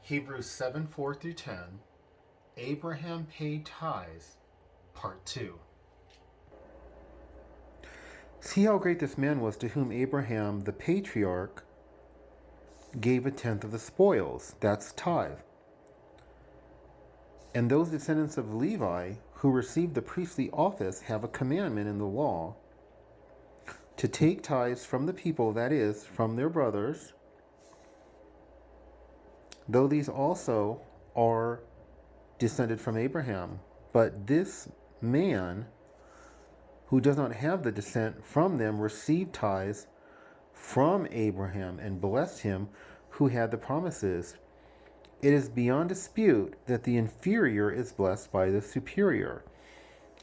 Hebrews 7, 4 through 10, Abraham paid tithes, part 2. See how great this man was to whom Abraham, the patriarch, gave a tenth of the spoils. That's tithe. And those descendants of Levi who received the priestly office have a commandment in the law to take tithes from the people, that is, from their brothers, though these also are descended from Abraham. But this man who does not have the descent from them received tithes from Abraham and blessed him who had the promises. It is beyond dispute that the inferior is blessed by the superior.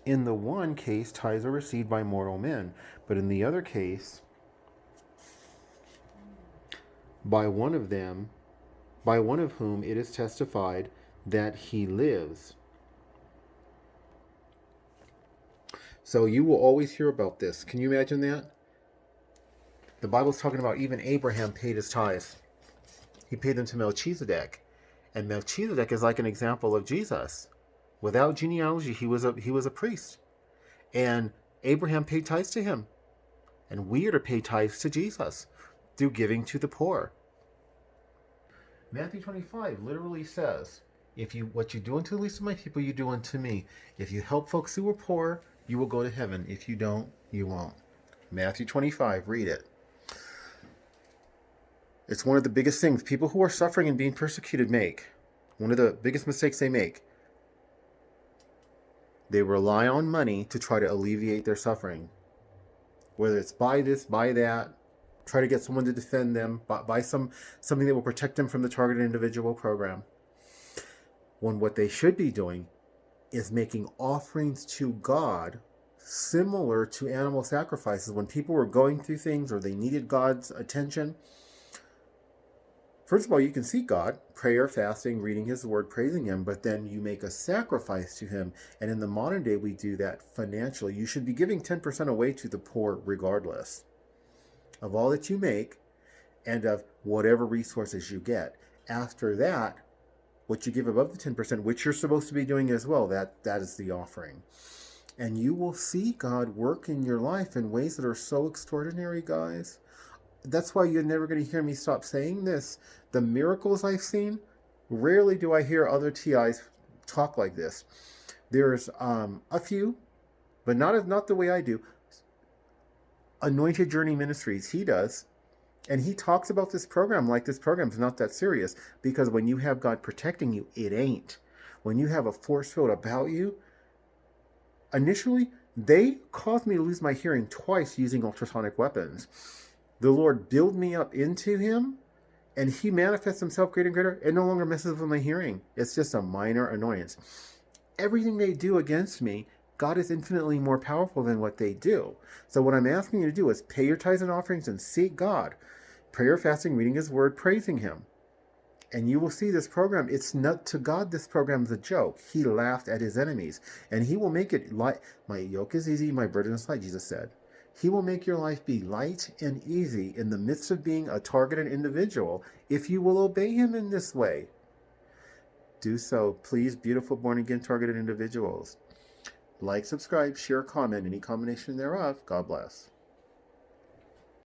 In the one case, tithes are received by mortal men, but in the other case, by one of whom it is testified that he lives. So you will always hear about this. Can you imagine that? The Bible's talking about even Abraham paid his tithes. He paid them to Melchizedek. And Melchizedek is like an example of Jesus. Without genealogy, he was a priest. And Abraham paid tithes to him. And we are to pay tithes to Jesus through giving to the poor. Matthew 25 literally says, what you do unto the least of my people, you do unto me. If you help folks who are poor, you will go to heaven. If you don't, you won't. Matthew 25, read it. It's one of the biggest things people who are suffering and being persecuted make. One of the biggest mistakes they make. They rely on money to try to alleviate their suffering. Whether it's buy this, buy that, try to get someone to defend them, buy something that will protect them from the targeted individual program. When what they should be doing is making offerings to God similar to animal sacrifices. When people were going through things or they needed God's attention, first of all, you can seek God, prayer, fasting, reading his word, praising him, but then you make a sacrifice to him. And in the modern day, we do that financially. You should be giving 10% away to the poor regardless of all that you make and of whatever resources you get. After that, what you give above the 10%, which you're supposed to be doing as well, that is the offering. And you will see God work in your life in ways that are so extraordinary, guys. That's why you're never going to hear me stop saying this. The miracles I've seen, rarely do I hear other TIs talk like this. There's a few, but not the way I do. Anointed Journey Ministries, he does. And he talks about this program like this program's not that serious. Because when you have God protecting you, it ain't. When you have a force field about you, initially, they caused me to lose my hearing twice using ultrasonic weapons. The Lord built me up into him, and he manifests himself greater and greater. It no longer messes with my hearing. It's just a minor annoyance. Everything they do against me, God is infinitely more powerful than what they do. So what I'm asking you to do is pay your tithes and offerings and seek God. Prayer, fasting, reading his word, praising him. And you will see this program. It's not to God, this program is a joke. He laughed at his enemies. And he will make it light. My yoke is easy, my burden is light, Jesus said. He will make your life be light and easy in the midst of being a targeted individual if you will obey him in this way. Do so, please, beautiful born-again targeted individuals. Like, subscribe, share, comment, any combination thereof. God bless.